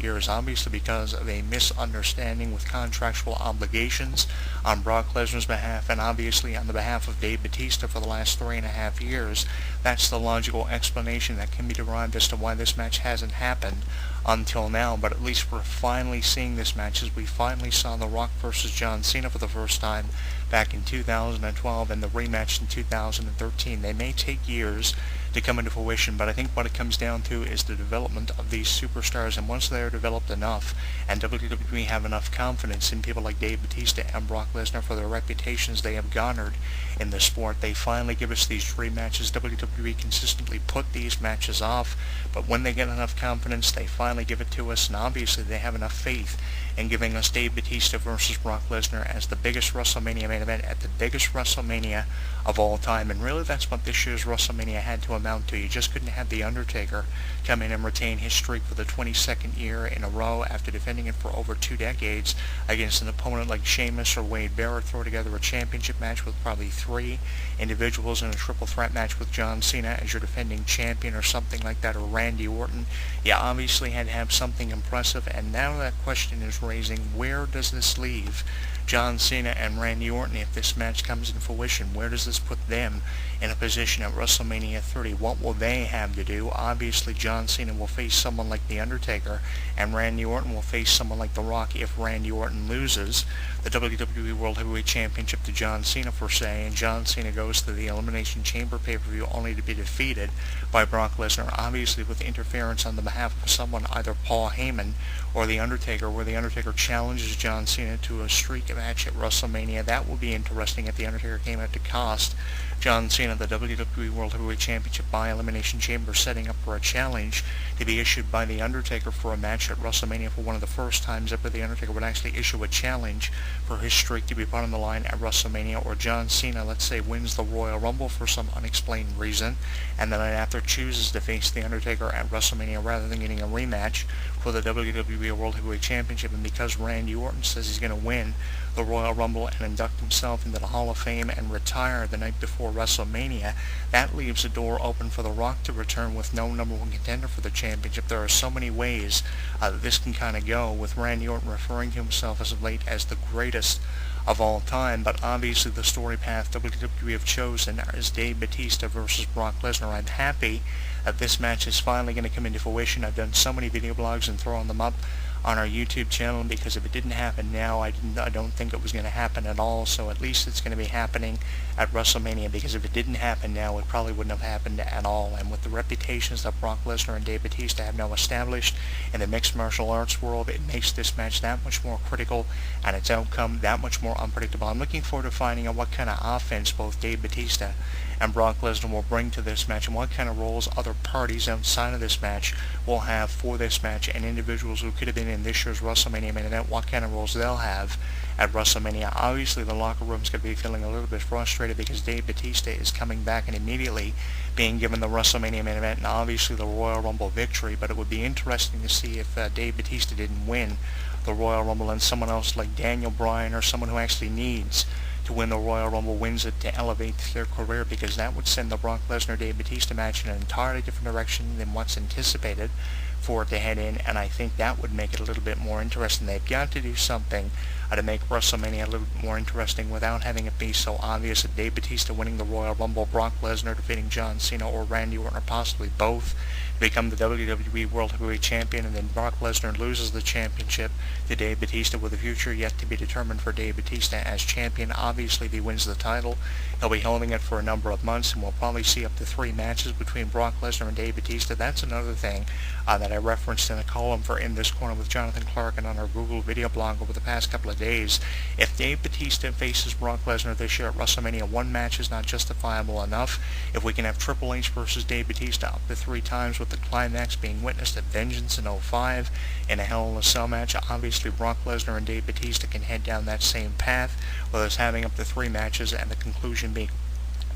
years, obviously because of a misunderstanding with contractual obligations on Brock Lesnar's behalf and obviously on the behalf of Dave Bautista for the last 3.5 years. That's the logical explanation that can be derived as to why this match hasn't happened until now, but at least we're finally seeing this match as we finally saw The Rock versus John Cena for the first time back in 2012 and the rematch in 2013. They may take years to come into fruition, but I think what it comes down to is the development of these superstars, and once they're developed enough and WWE have enough confidence in people like Dave Bautista and Brock Lesnar for their reputations they have garnered in the sport, they finally give us these dream matches. WWE consistently put these matches off, but when they get enough confidence, they finally give it to us, and obviously they have enough faith in giving us Dave Bautista versus Brock Lesnar as the biggest WrestleMania main event at the biggest WrestleMania of all time. And really that's what this year's WrestleMania had to amount to. You just couldn't have The Undertaker come in and retain his streak for the 22nd year in a row after defending it for over 2 decades against an opponent like Sheamus or Wade Barrett, throw together a championship match with probably 3 individuals in a triple threat match with John Cena as your defending champion or something like that, or Randy Orton. You obviously had to have something impressive, and now that question is raising, where does this leave John Cena and Randy Orton if this match comes in fruition? Where does this put them in a position at WrestleMania 30? What will they have to do? Obviously, John Cena will face someone like The Undertaker, and Randy Orton will face someone like The Rock if Randy Orton loses the WWE World Heavyweight Championship to John Cena, per se, and John Cena goes to the Elimination Chamber pay-per-view only to be defeated by Brock Lesnar, obviously with interference on the behalf of someone, either Paul Heyman or The Undertaker, where The Undertaker challenges John Cena to a streak match at WrestleMania. That will be interesting if The Undertaker came out to cost John Cena the WWE World Heavyweight Championship by Elimination Chamber, setting up for a challenge to be issued by The Undertaker for a match at WrestleMania for one of the first times ever The Undertaker would actually issue a challenge for his streak to be put on the line at WrestleMania. Or John Cena, let's say, wins the Royal Rumble for some unexplained reason, and the night after chooses to face The Undertaker at WrestleMania rather than getting a rematch for the WWE World Heavyweight Championship. And because Randy Orton says he's going to win the Royal Rumble and induct himself into the Hall of Fame and retire the night before WrestleMania, that leaves the door open for The Rock to return with no number one contender for the championship. There are so many ways that this can kind of go, with Randy Orton referring to himself as of late as the greatest of all time, but obviously the story path WWE have chosen is Dave Bautista versus Brock Lesnar. I'm happy that this match is finally going to come into fruition. I've done so many video blogs and thrown them up on our YouTube channel, because if it didn't happen now, I don't think it was going to happen at all. So at least it's going to be happening at WrestleMania, because if it didn't happen now, it probably wouldn't have happened at all. And with the reputations that Brock Lesnar and Dave Bautista have now established in the mixed martial arts world, it makes this match that much more critical and its outcome that much more unpredictable. I'm looking forward to finding out what kind of offense both Dave Bautista and Brock Lesnar will bring to this match, and what kind of roles other parties outside of this match will have for this match, and individuals who could have been in this year's WrestleMania main event, what kind of roles they'll have at WrestleMania. Obviously, the locker room's going to be feeling a little bit frustrated because Dave Bautista is coming back and immediately being given the WrestleMania main event and obviously the Royal Rumble victory, but it would be interesting to see if Dave Bautista didn't win the Royal Rumble and someone else like Daniel Bryan or someone who actually needs to win the Royal Rumble wins it to elevate their career, because that would send the Brock Lesnar-Dave Bautista match in an entirely different direction than what's anticipated for it to head in, and I think that would make it a little bit more interesting. They've got to do something to make WrestleMania a little bit more interesting without having it be so obvious that Dave Bautista winning the Royal Rumble, Brock Lesnar defeating John Cena or Randy Orton, or possibly both, to become the WWE World Heavyweight Champion, and then Brock Lesnar loses the championship to Dave Bautista, with a future yet to be determined for Dave Bautista as champion. Obviously, if he wins the title, he'll be holding it for a number of months, and we'll probably see up to 3 matches between Brock Lesnar and Dave Bautista. That's another thing that I referenced in a column for In This Corner with Jonathan Clarke and on our Google video blog over the past couple of days. If Dave Bautista faces Brock Lesnar this year at WrestleMania, 1 match is not justifiable enough. If we can have Triple H versus Dave Bautista up to 3 times, with the climax being witnessed at Vengeance in 05 in a Hell in a Cell match, obviously Brock Lesnar and Dave Bautista can head down that same path, with us having up to 3 matches and the conclusion being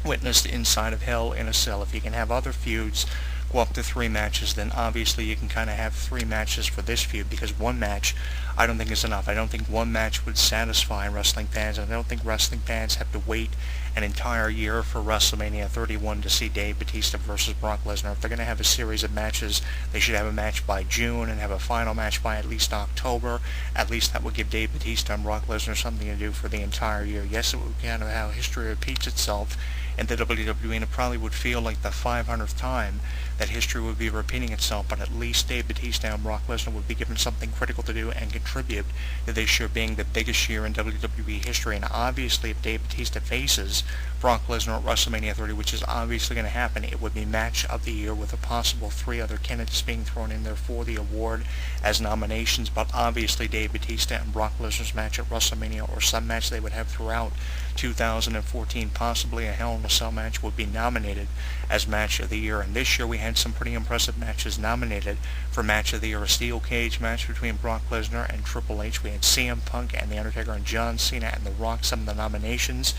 witnessed inside of Hell in a Cell. If you can have other feuds go up to 3 matches, then obviously you can kind of have 3 matches for this feud, because 1 match I don't think is enough. I don't think 1 match would satisfy wrestling fans. I don't think wrestling fans have to wait an entire year for WrestleMania 31 to see Dave Bautista versus Brock Lesnar. If they're going to have a series of matches, they should have a match by June and have a final match by at least October. At least that would give Dave Bautista and Brock Lesnar something to do for the entire year. Yes, it would be kind of how history repeats itself in the WWE, and it probably would feel like the 500th time that history would be repeating itself, but at least Dave Bautista and Brock Lesnar would be given something critical to do and contribute to this year being the biggest year in WWE history. And obviously, if Dave Bautista faces Brock Lesnar at WrestleMania 30, which is obviously going to happen, it would be match of the year with a possible 3 other candidates being thrown in there for the award as nominations. But obviously, Dave Bautista and Brock Lesnar's match at WrestleMania, or some match they would have throughout 2014, possibly a Hell in a Cell match, would be nominated as match of the year. And this year we had some pretty impressive matches nominated for match of the year. A steel cage match between Brock Lesnar and Triple H. We had CM Punk and The Undertaker and John Cena and The Rock, some of the nominations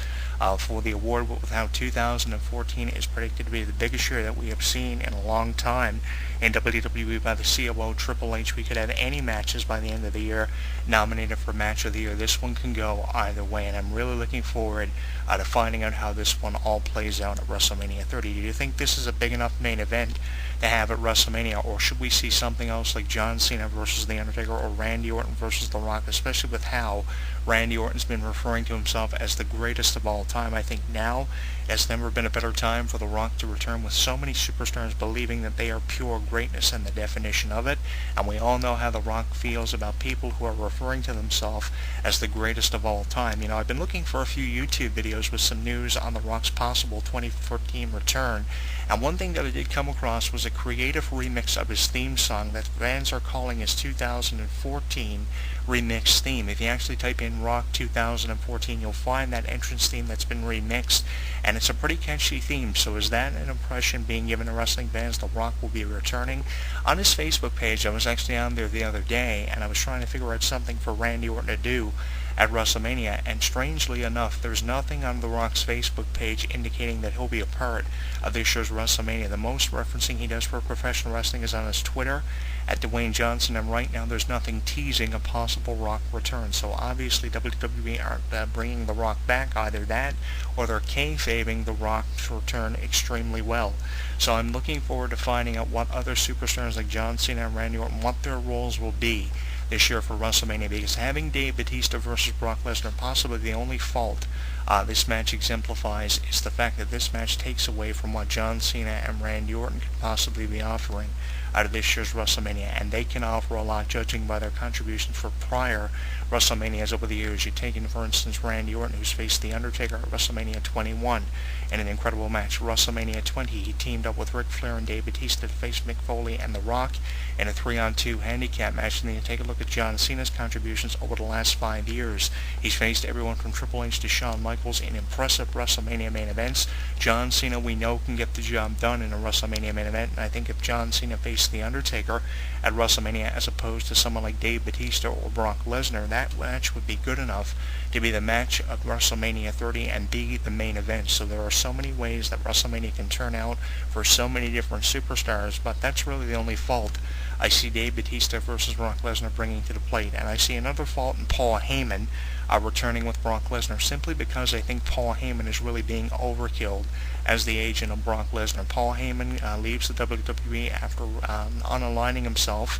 for the award. But with how 2014 is predicted to be the biggest year that we have seen in a long time in WWE by the COO Triple H, we could have any matches by the end of the year nominated for match of the year. This one can go either way, and I'm really looking forward to finding out how this one all plays out at WrestleMania 30. Do you think this is a big enough main event to have at WrestleMania, or should we see something else like John Cena versus The Undertaker or Randy Orton versus The Rock, especially with how Randy Orton's been referring to himself as the greatest of all time? I think now has never been a better time for The Rock to return, with so many superstars believing that they are pure greatness and the definition of it. And we all know how The Rock feels about people who are referring to themselves as the greatest of all time. You know, I've been looking for a few YouTube videos with some news on The Rock's possible 2014 return, and one thing that I did come across was a creative remix of his theme song that fans are calling his 2014 remix theme. If you actually type in Rock 2014, you'll find that entrance theme that's been remixed, and it's a pretty catchy theme. So is that an impression being given to wrestling fans? The Rock will be returning. On his Facebook page, I was actually on there the other day, and I was trying to figure out something for Randy Orton to do at WrestleMania, and strangely enough, there's nothing on The Rock's Facebook page indicating that he'll be a part of this year's WrestleMania. The most referencing he does for professional wrestling is on his Twitter at Dwayne Johnson, and right now there's nothing teasing a possible Rock return. So obviously WWE aren't bringing The Rock back, either that or they're kayfabing The Rock's return extremely well. So I'm looking forward to finding out what other superstars like John Cena and Randy Orton, what their roles will be this year for WrestleMania, because having Dave Bautista versus Brock Lesnar, possibly the only fault this match exemplifies is the fact that this match takes away from what John Cena and Randy Orton could possibly be offering out of this year's WrestleMania, and they can offer a lot judging by their contributions for prior WrestleManias over the years. You take in, for instance, Randy Orton, who's faced The Undertaker at WrestleMania 21 in an incredible match. WrestleMania 20, he teamed up with Ric Flair and Dave Bautista to face Mick Foley and The Rock in a 3-on-2 handicap match. And then you take a look at John Cena's contributions over the last 5 years. He's faced everyone from Triple H to Shawn Michaels in impressive WrestleMania main events. John Cena, we know, can get the job done in a WrestleMania main event, and I think if John Cena faced The Undertaker at WrestleMania as opposed to someone like Dave Bautista or Brock Lesnar, that match would be good enough to be the match of WrestleMania 30 and be the main event. So there are so many ways that WrestleMania can turn out for so many different superstars, but that's really the only fault I see Dave Bautista versus Brock Lesnar bringing to the plate. And I see another fault in Paul Heyman returning with Brock Lesnar, simply because I think Paul Heyman is really being overkilled as the agent of Brock Lesnar. Paul Heyman leaves the WWE after unaligning himself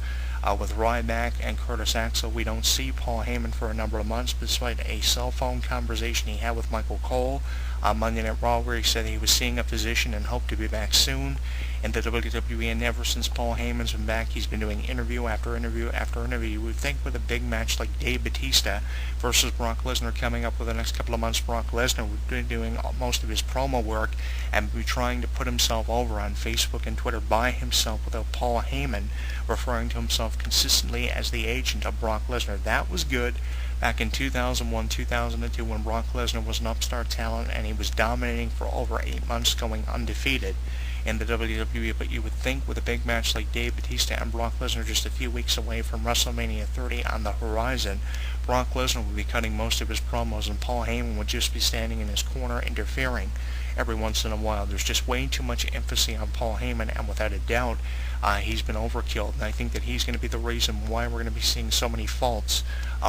with Ryback and Curtis Axel. We don't see Paul Heyman for a number of months, despite a cell phone conversation he had with Michael Cole on Monday Night Raw, where he said he was seeing a physician and hoped to be back soon in the WWE. And ever since Paul Heyman's been back, he's been doing interview after interview after interview. You would think with a big match like Dave Bautista versus Brock Lesnar coming up with the next couple of months, Brock Lesnar would be doing most of his promo work and be trying to put himself over on Facebook and Twitter by himself, without Paul Heyman referring to himself consistently as the agent of Brock Lesnar. That was good back in 2001, 2002, when Brock Lesnar was an upstart talent and he was dominating for over 8 months, going undefeated in the WWE. But you would think with a big match like Dave Bautista and Brock Lesnar just a few weeks away from WrestleMania 30 on the horizon, Brock Lesnar would be cutting most of his promos and Paul Heyman would just be standing in his corner interfering every once in a while. There's just way too much emphasis on Paul Heyman, and without a doubt, he's been overkilled. And I think that he's going to be the reason why we're going to be seeing so many faults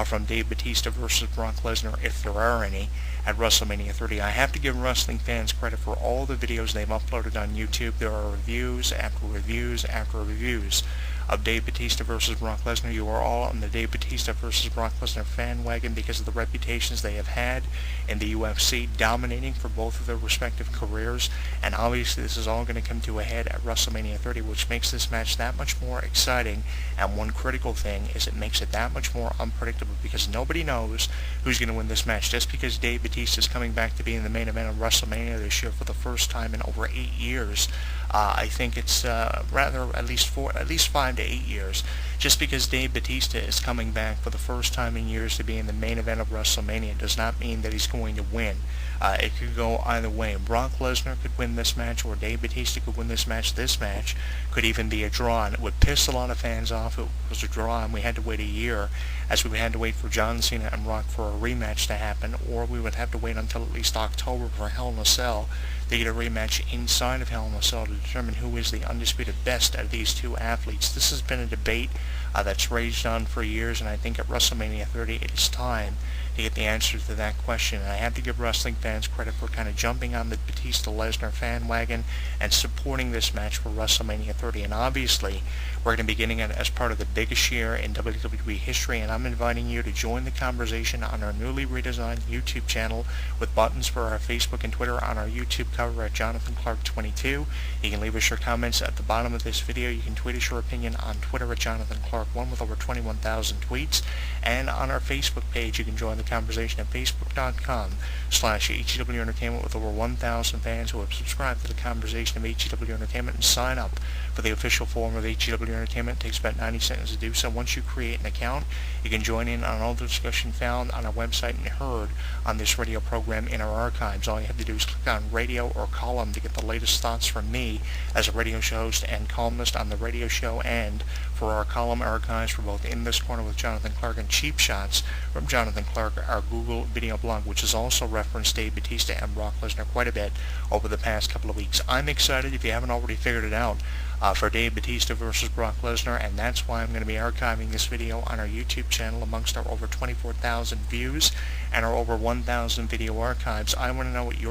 from Dave Bautista versus Brock Lesnar, if there are any, at WrestleMania 30. I have to give wrestling fans credit for all the videos they've uploaded on YouTube. There are reviews after reviews after reviews of Dave Bautista versus Brock Lesnar. You are all on the Dave Bautista versus Brock Lesnar fan wagon because of the reputations they have had in the UFC, dominating for both of their respective careers. And obviously this is all going to come to a head at WrestleMania 30, which makes this match that much more exciting. And one critical thing is it makes it that much more unpredictable because nobody knows who's going to win this match. Just because Dave Bautista is coming back to be in the main event of WrestleMania this year for the first time in over 8 years, I think it's rather at least 5 to 8 years. Just because Dave Bautista is coming back for the first time in years to be in the main event of WrestleMania does not mean that he's going to win. It could go either way. Brock Lesnar could win this match, or Dave Bautista could win this match. This match could even be a draw, and it would piss a lot of fans off if it was a draw and we had to wait a year, as we had to wait for John Cena and Rock for a rematch to happen, or we would have to wait until at least October for Hell in a Cell to get a rematch inside of Hell in a Cell to determine who is the undisputed best out of these two athletes. This has been a debate that's raged on for years, and I think at WrestleMania 30 it is time to get the answer to that question. And I have to give wrestling fans credit for kind of jumping on the Batista-Lesnar fan wagon and supporting this match for WrestleMania 30. And obviously, we're going to be getting it as part of the biggest year in WWE history, and I'm inviting you to join the conversation on our newly redesigned YouTube channel with buttons for our Facebook and Twitter on our YouTube cover at Jonathan Clarke 22. You can leave us your comments at the bottom of this video. You can tweet us your opinion on Twitter at Jonathan Clarke 1 with over 21,000 tweets. And on our Facebook page, you can join the conversation at facebook.com/HEW Entertainment with over 1,000 fans who have subscribed to the conversation of HEW Entertainment and sign up for the official forum of HEW Entertainment. It takes about 90 seconds to do so. Once you create an account, you can join in on all the discussion found on our website and heard on this radio program in our archives. All you have to do is click on radio or column to get the latest thoughts from me as a radio show host and columnist on the radio show, and for our column archives for both In This Corner with Jonathan Clarke and Cheap Shots from Jonathan Clarke, our Google video blog, which has also referenced Dave Bautista and Brock Lesnar quite a bit over the past couple of weeks. I'm excited, if you haven't already figured it out, for Dave Bautista versus Brock Lesnar, and that's why I'm going to be archiving this video on our YouTube channel amongst our over 24,000 views and our over 1,000 video archives. I want to know what your